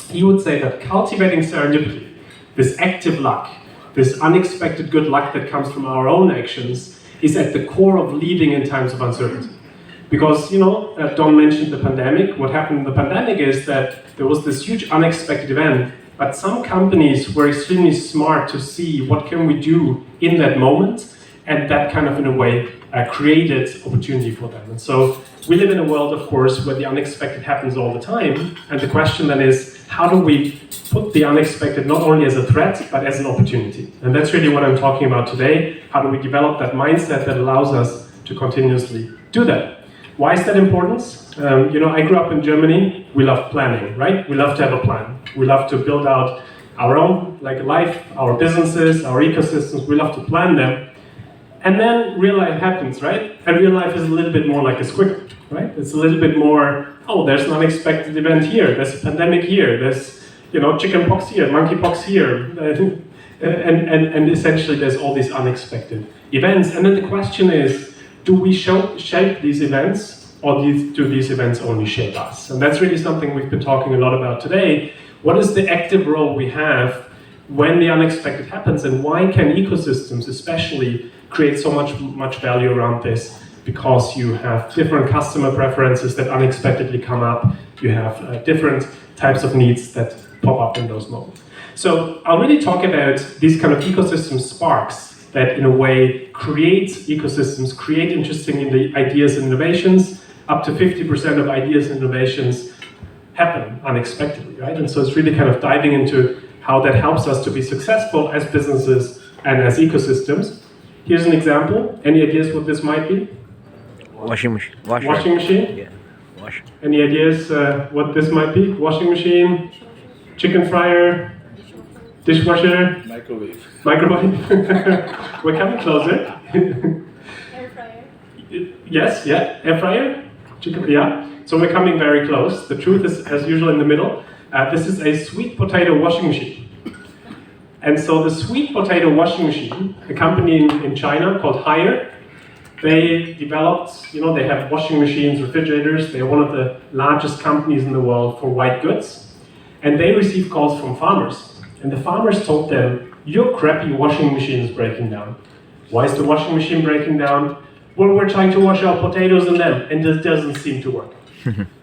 he would say that cultivating serendipity, this active luck, this unexpected good luck that comes from our own actions, is at the core of leading in times of uncertainty. Because, Don mentioned the pandemic. What happened in the pandemic is that there was this huge unexpected event, but some companies were extremely smart to see what can we do in that moment, and that kind of, in a way, created opportunity for them. And so we live in a world, of course, where the unexpected happens all the time, and the question then is, how do we put the unexpected not only as a threat, but as an opportunity? And that's really what I'm talking about today. How do we develop that mindset that allows us to continuously do that? Why is that important? I grew up in Germany. We love planning, right? We love to have a plan. We love to build out our own life, our businesses, our ecosystems. We love to plan them. And then real life happens, right? And real life is a little bit more like a squiggle, right? It's a little bit more, there's an unexpected event here, there's a pandemic here, there's chicken pox here, monkey pox here, and essentially there's all these unexpected events. And then the question is, do we shape these events, or do these events only shape us? And that's really something we've been talking a lot about today. What is the active role we have when the unexpected happens, and why can ecosystems especially create so much value around this? Because you have different customer preferences that unexpectedly come up, you have different types of needs that pop up in those moments. So I'll really talk about these kind of ecosystem sparks that in a way create ecosystems, create interesting ideas and innovations. Up to 50% of ideas and innovations happen unexpectedly, right? And so it's really kind of diving into how that helps us to be successful as businesses and as ecosystems. Here's an example. Any ideas what this might be? Washing machine. Washing machine? Yeah. Wash. Any ideas what this might be? Washing machine, chicken fryer, dishwasher, Microwave. We're coming closer. Air fryer. Yes, yeah, air fryer, chicken, yeah. So we're coming very close. The truth is, as usual, in the middle. This is a sweet potato washing machine. And so the sweet potato washing machine, a company in China called Haier, they developed, they have washing machines, refrigerators. They're one of the largest companies in the world for white goods. And they received calls from farmers. And the farmers told them, your crappy washing machine is breaking down. Why is the washing machine breaking down? Well, we're trying to wash our potatoes in them, and this doesn't seem to work.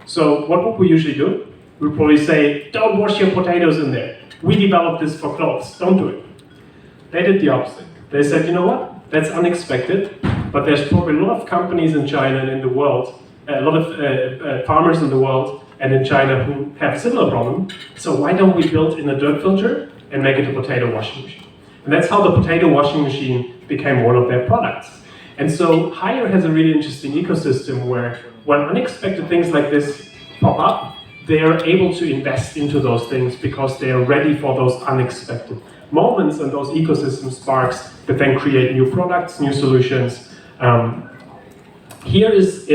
So what would we usually do? We'd probably say, don't wash your potatoes in there. We developed this for clothes, don't do it. They did the opposite. They said, you know what, that's unexpected, but there's probably a lot of companies in China and in the world, a lot of farmers in the world and in China who have a similar problem, so why don't we build in a dirt filter and make it a potato washing machine? And that's how the potato washing machine became one of their products. And so Haier has a really interesting ecosystem where when unexpected things like this pop up, they are able to invest into those things because they are ready for those unexpected moments and those ecosystem sparks that then create new products, new solutions. Here is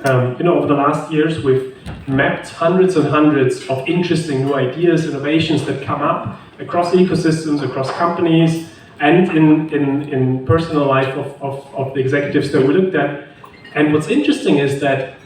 over the last years, we've mapped hundreds and hundreds of interesting new ideas, innovations that come up across ecosystems, across companies, and in personal life of the executives that we looked at. And what's interesting is that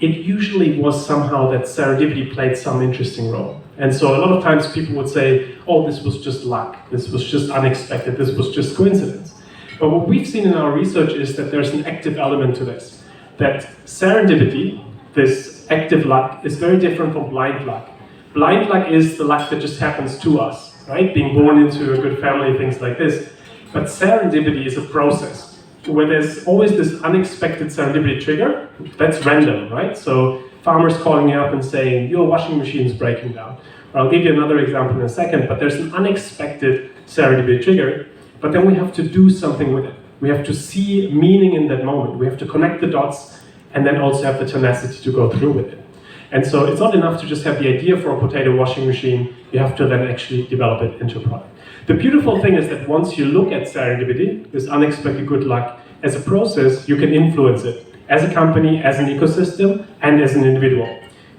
it usually was somehow that serendipity played some interesting role. And so a lot of times people would say, oh, this was just luck, this was just unexpected, this was just coincidence. But what we've seen in our research is that there's an active element to this. That serendipity, this active luck, is very different from blind luck. Blind luck is the luck that just happens to us, right? Being born into a good family, things like this. But serendipity is a process where there's always this unexpected serendipity trigger that's random, right? So farmers calling you up and saying, your washing machine is breaking down. Or I'll give you another example in a second, but there's an unexpected serendipity trigger, but then we have to do something with it. We have to see meaning in that moment. We have to connect the dots and then also have the tenacity to go through with it. And so it's not enough to just have the idea for a potato washing machine, you have to then actually develop it into a product. The beautiful thing is that once you look at serendipity, this unexpected good luck, as a process, you can influence it as a company, as an ecosystem, and as an individual.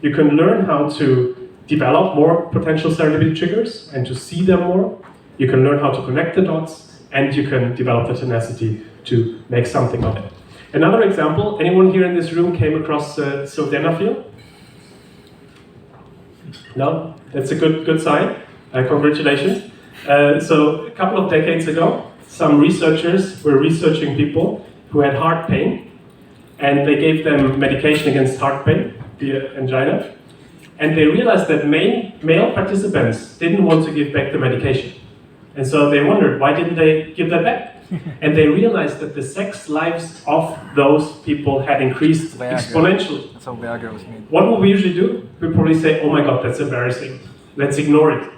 You can learn how to develop more potential serendipity triggers and to see them more. You can learn how to connect the dots, and you can develop the tenacity to make something of it. Another example, anyone here in this room came across sildenafil? No? That's a good sign. Congratulations. So a couple of decades ago, some researchers were researching people who had heart pain, and they gave them medication against heart pain, the angina, and they realized that male participants didn't want to give back the medication. And so they wondered, why didn't they give that back? And they realized that the sex lives of those people had increased exponentially. That's how Viagra was made. What would we usually do? We'd probably say, oh my God, that's embarrassing. Let's ignore it.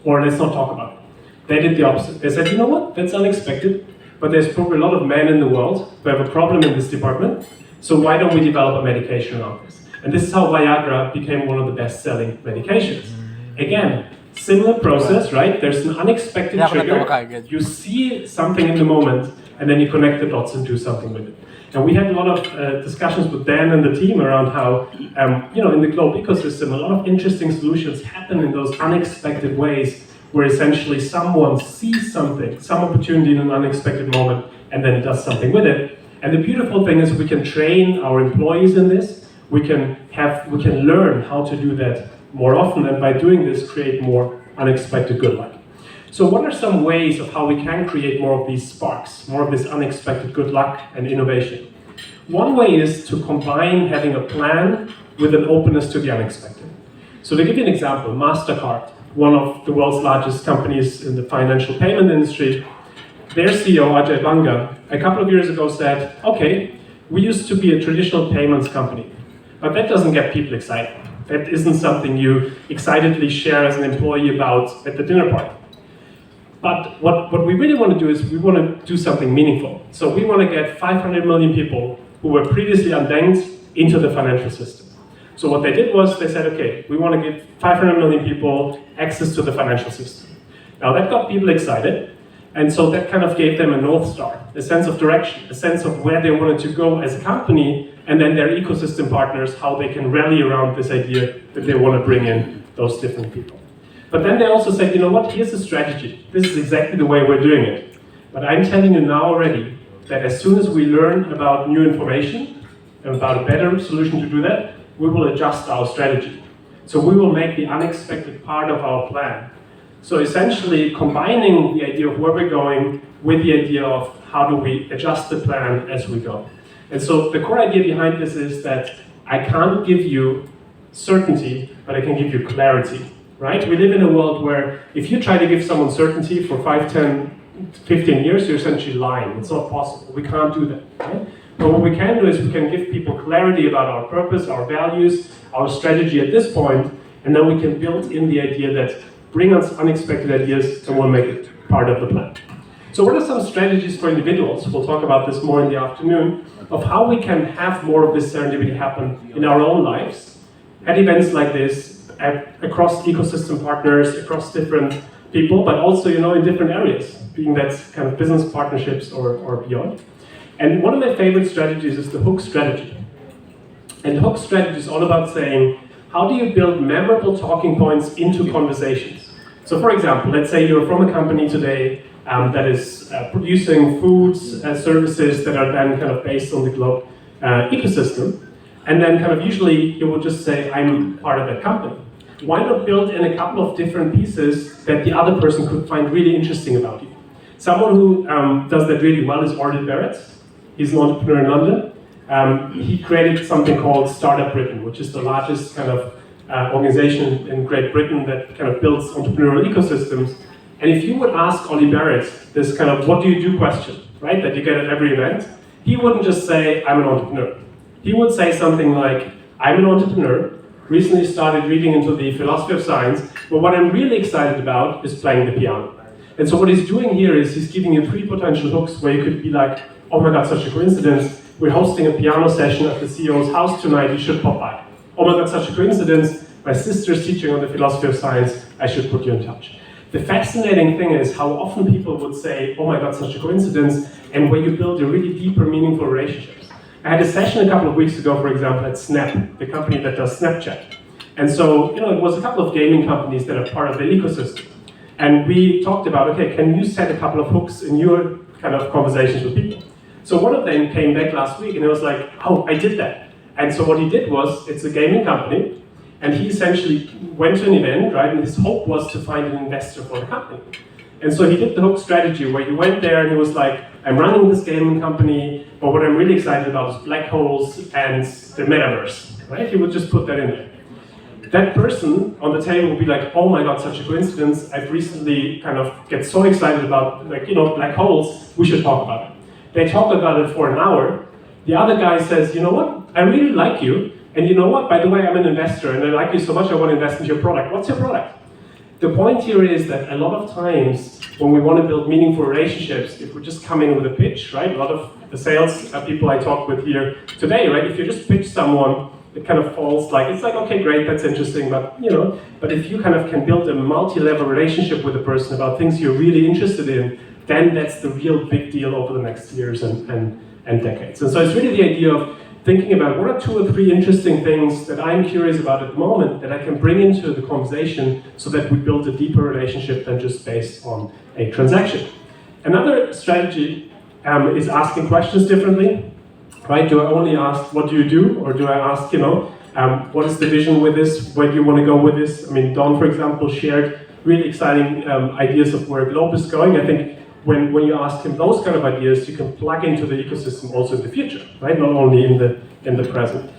Or let's not talk about it. They did the opposite. They said, you know what, that's unexpected, but there's probably a lot of men in the world who have a problem in this department, so why don't we develop a medication around this? And this is how Viagra became one of the best-selling medications. Again, similar process, right? There's an unexpected trigger. You see something in the moment, and then you connect the dots and do something with it. And we had a lot of discussions with Dan and the team around how, in the global ecosystem, a lot of interesting solutions happen in those unexpected ways, where essentially someone sees something, some opportunity in an unexpected moment, and then does something with it. And the beautiful thing is we can train our employees in this. We can learn how to do that more often, and by doing this, create more unexpected good luck. So what are some ways of how we can create more of these sparks, more of this unexpected good luck and innovation? One way is to combine having a plan with an openness to the unexpected. So to give you an example, MasterCard, one of the world's largest companies in the financial payment industry, their CEO, Ajay Banga, a couple of years ago said, okay, we used to be a traditional payments company, but that doesn't get people excited. That isn't something you excitedly share as an employee about at the dinner party. But what we really want to do is we want to do something meaningful. So we want to get 500 million people who were previously unbanked into the financial system. So what they did was they said, okay, we want to give 500 million people access to the financial system. Now that got people excited, and so that kind of gave them a North Star, a sense of direction, a sense of where they wanted to go as a company, and then their ecosystem partners, how they can rally around this idea that they want to bring in those different people. But then they also said, you know what, here's a strategy. This is exactly the way we're doing it. But I'm telling you now already that as soon as we learn about new information, and about a better solution to do that, we will adjust our strategy. So we will make the unexpected part of our plan. So essentially combining the idea of where we're going with the idea of how do we adjust the plan as we go. And so the core idea behind this is that I can't give you certainty, but I can give you clarity, right? We live in a world where if you try to give someone certainty for 5, 10, 15 years, you're essentially lying. It's not possible. We can't do that, right? But what we can do is we can give people clarity about our purpose, our values, our strategy at this point, and then we can build in the idea that bring us unexpected ideas and we'll make it part of the plan. So what are some strategies for individuals? We'll talk about this more in the afternoon, of how we can have more of this serendipity happen in our own lives, at events like this, across ecosystem partners, across different people, but also in different areas, being that kind of business partnerships or beyond. And one of my favorite strategies is the hook strategy. And the hook strategy is all about saying, how do you build memorable talking points into conversations? So for example, let's say you're from a company today that is producing foods and services that are then kind of based on the globe ecosystem. And then kind of usually you will just say, I'm part of that company. Why not build in a couple of different pieces that the other person could find really interesting about you? Someone who does that really well is Arden Barrett. He's an entrepreneur in London. He created something called Startup Britain, which is the largest kind of organization in Great Britain that kind of builds entrepreneurial ecosystems. And if you would ask Ollie Barrett this kind of what do you do question, right, that you get at every event, he wouldn't just say, I'm an entrepreneur. He would say something like, I'm an entrepreneur, recently started reading into the philosophy of science, but what I'm really excited about is playing the piano. And so what he's doing here is he's giving you 3 potential hooks where you could be like, oh my God, such a coincidence. We're hosting a piano session at the CEO's house tonight, you should pop by. Oh my God, such a coincidence. My sister's teaching on the philosophy of science, I should put you in touch. The fascinating thing is how often people would say, oh my God, such a coincidence, and where you build a really deeper, meaningful relationships. I had a session a couple of weeks ago, for example, at Snap, the company that does Snapchat. And so, it was a couple of gaming companies that are part of the ecosystem. And we talked about, okay, can you set a couple of hooks in your kind of conversations with people? So one of them came back last week and it was like, oh, I did that. And so what he did was, it's a gaming company, And he essentially went to an event, right? And his hope was to find an investor for the company. And so he did the hook strategy where he went there and he was like, I'm running this gaming company, but what I'm really excited about is black holes and the metaverse, right? He would just put that in there. That person on the table would be like, oh my God, such a coincidence. I've recently kind of get so excited about black holes, we should talk about it. They talk about it for an hour. The other guy says, you know what, I really like you. And you know what, by the way, I'm an investor and I like you so much I want to invest in your product. What's your product? The point here is that a lot of times when we want to build meaningful relationships, if we just come in with a pitch, right? A lot of the sales people I talk with here today, right? If you just pitch someone, it kind of falls like, it's like, okay, great, that's interesting, but but if you kind of can build a multi-level relationship with a person about things you're really interested in, then that's the real big deal over the next years and decades. And so it's really the idea of thinking about what are 2 or 3 interesting things that I'm curious about at the moment that I can bring into the conversation so that we build a deeper relationship than just based on a transaction. Another strategy is asking questions differently, right? Do I only ask, what do you do? Or do I ask, what is the vision with this? Where do you want to go with this? I mean, Don, for example, shared really exciting ideas of where Globe is going. I think when you ask him those kind of ideas, you can plug into the ecosystem also in the future, right? Not only in the present.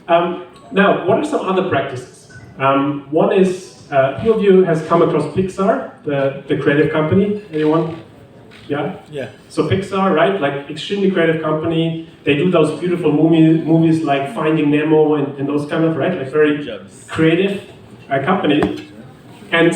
Now, what are some other practices? One is, who of you has come across Pixar, the creative company? Anyone? Yeah? Yeah. So Pixar, right? Like extremely creative company. They do those beautiful movies like Finding Nemo and those kind of, right? Like very creative company. And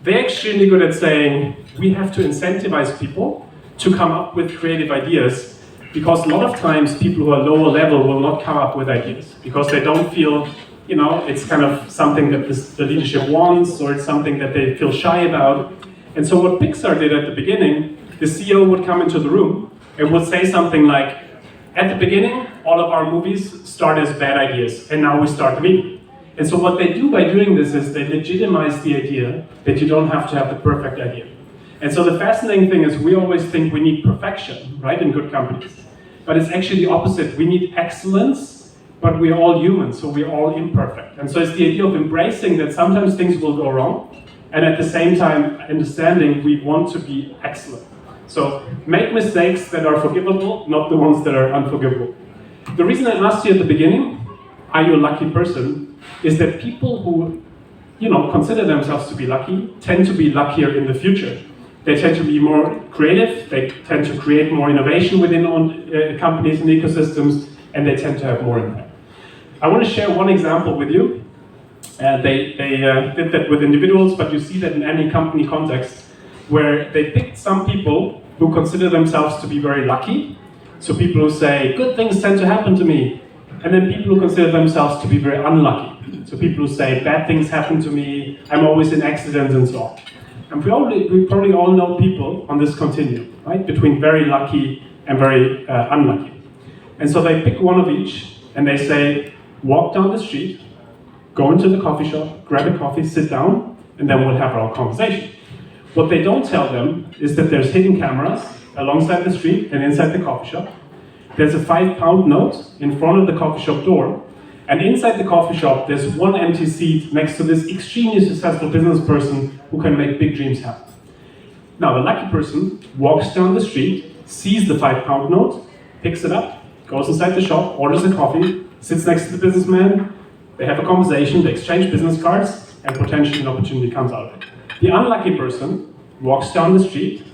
they're extremely good at saying, we have to incentivize people to come up with creative ideas, because a lot of times people who are lower level will not come up with ideas because they don't feel, it's kind of something that the leadership wants, or it's something that they feel shy about. And so what Pixar did at the beginning, the CEO would come into the room and would say something like, at the beginning, all of our movies start as bad ideas, and now we start the meeting. And so what they do by doing this is they legitimize the idea that you don't have to have the perfect idea. And so the fascinating thing is we always think we need perfection, right, in good companies. But it's actually the opposite. We need excellence, but we're all human, so we're all imperfect. And so it's the idea of embracing that sometimes things will go wrong, and at the same time understanding we want to be excellent. So make mistakes that are forgivable, not the ones that are unforgivable. The reason I asked you at the beginning, are you a lucky person, is that people who consider themselves to be lucky tend to be luckier in the future. They tend to be more creative, they tend to create more innovation within companies and ecosystems, and they tend to have more impact. I want to share one example with you. They did that with individuals, but you see that in any company context, where they picked some people who consider themselves to be very lucky. So people who say, good things tend to happen to me. And then people who consider themselves to be very unlucky. So people who say, bad things happen to me, I'm always in accidents and so on. And we probably all know people on this continuum, right? Between very lucky and very unlucky. And so they pick one of each, and they say, walk down the street, go into the coffee shop, grab a coffee, sit down, and then we'll have our conversation. What they don't tell them is that there's hidden cameras alongside the street and inside the coffee shop. There's a £5 note in front of the coffee shop door, and inside the coffee shop, there's one empty seat next to this extremely successful business person who can make big dreams happen. Now, the lucky person walks down the street, sees the £5 note, picks it up, goes inside the shop, orders a coffee, sits next to the businessman, they have a conversation, they exchange business cards, and potentially an opportunity comes out of it. The unlucky person walks down the street,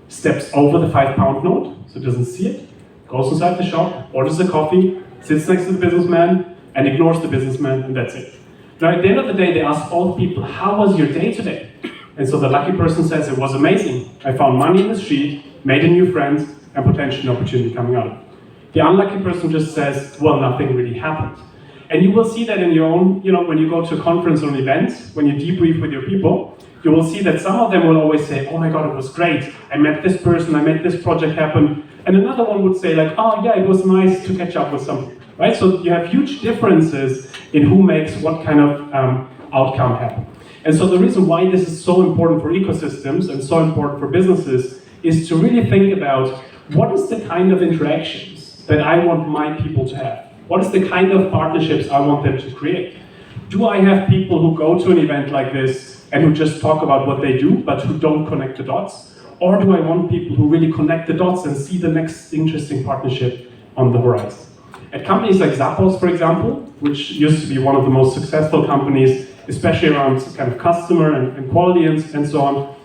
steps over the £5 note, so doesn't see it, goes inside the shop, orders a coffee, sits next to the businessman, and ignores the businessman, and that's it. Now, at the end of the day, they ask both people, how was your day today? And so the lucky person says, it was amazing. I found money in the street, made a new friend, and potentially an opportunity coming out of it. The unlucky person just says, well, nothing really happened. And you will see that in your own, when you go to a conference or an event, when you debrief with your people, you will see that some of them will always say, oh my God, it was great. I met this person, I made this project happen. And another one would say like, oh yeah, it was nice to catch up with something. Right? So you have huge differences in who makes what kind of outcome happen. And so the reason why this is so important for ecosystems and so important for businesses is to really think about what is the kind of interactions that I want my people to have? What is the kind of partnerships I want them to create? do I have people who go to an event like this and who just talk about what they do, but who don't connect the dots? Or do I want people who really connect the dots and see the next interesting partnership on the horizon? At companies like Zappos, for example, which used to be one of the most successful companies, especially around kind of customer and quality and so on,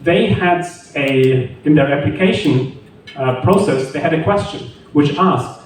they had in their application process, they had a question which asked,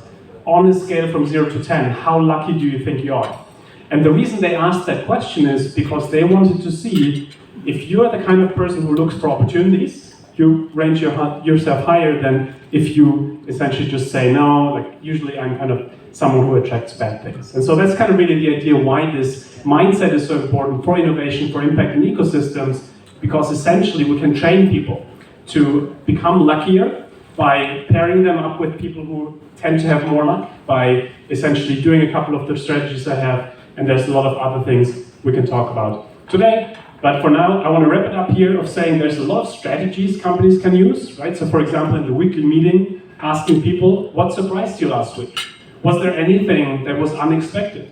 on a scale from 0 to 10, how lucky do you think you are? And the reason they asked that question is because they wanted to see if you are the kind of person who looks for opportunities, you range yourself higher than if you essentially just say no, like usually I'm kind of someone who attracts bad things. And so that's kind of really the idea why this mindset is so important for innovation, for impact in ecosystems, because essentially we can train people to become luckier by pairing them up with people who tend to have more luck, by essentially doing a couple of the strategies I have, and there's a lot of other things we can talk about today. But for now, I want to wrap it up here of saying there's a lot of strategies companies can use, right? So for example, in the weekly meeting, asking people, what surprised you last week? Was there anything that was unexpected?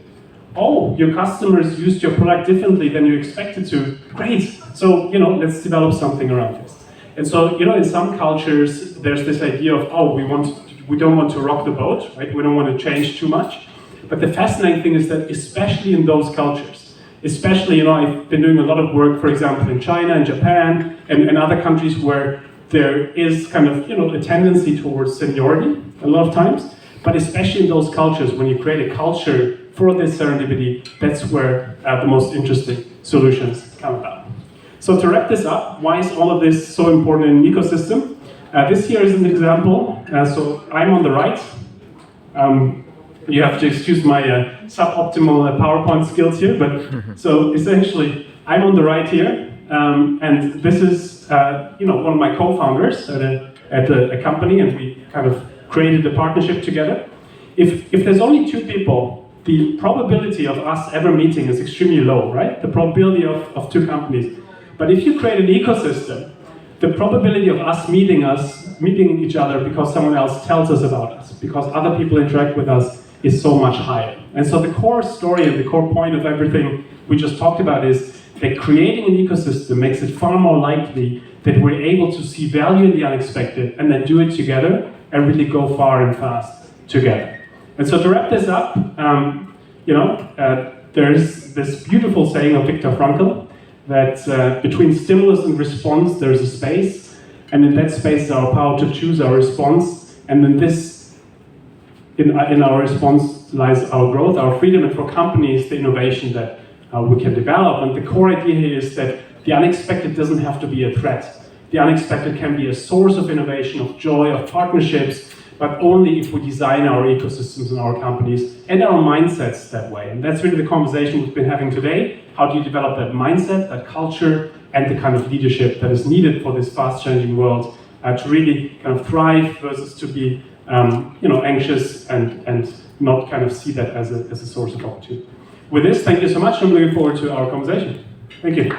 Oh, your customers used your product differently than you expected to. Great. So, let's develop something around this. And so, in some cultures, there's this idea of, oh, we don't want to rock the boat, right? We don't want to change too much. But the fascinating thing is that especially in those cultures, especially, I've been doing a lot of work, for example, in China and Japan and other countries where there is kind of, a tendency towards seniority a lot of times. But especially in those cultures, when you create a culture for this serendipity, that's where the most interesting solutions come about. So to wrap this up, why is all of this so important in an ecosystem? This here is an example. So I'm on the right. You have to excuse my suboptimal PowerPoint skills here, but so essentially, I'm on the right here, and this is one of my co-founders at a company, and we kind of created a partnership together. If there's only two people, the probability of us ever meeting is extremely low, right? The probability of two companies. But if you create an ecosystem, the probability of us meeting each other because someone else tells us about us, because other people interact with us, is so much higher. And so the core story and the core point of everything we just talked about is that creating an ecosystem makes it far more likely that we're able to see value in the unexpected and then do it together and really go far and fast together. And so to wrap this up, there's this beautiful saying of Viktor Frankl that between stimulus and response there's a space, and in that space is our power to choose our response, and in our response lies our growth, our freedom, and for companies, the innovation that we can develop. And the core idea here is that the unexpected doesn't have to be a threat. The unexpected can be a source of innovation, of joy, of partnerships, but only if we design our ecosystems and our companies and our mindsets that way. And that's really the conversation we've been having today. How do you develop that mindset, that culture, and the kind of leadership that is needed for this fast-changing world to really kind of thrive versus to be anxious and not kind of see that as a source of opportunity. With this, thank you so much. I'm looking forward to our conversation. Thank you.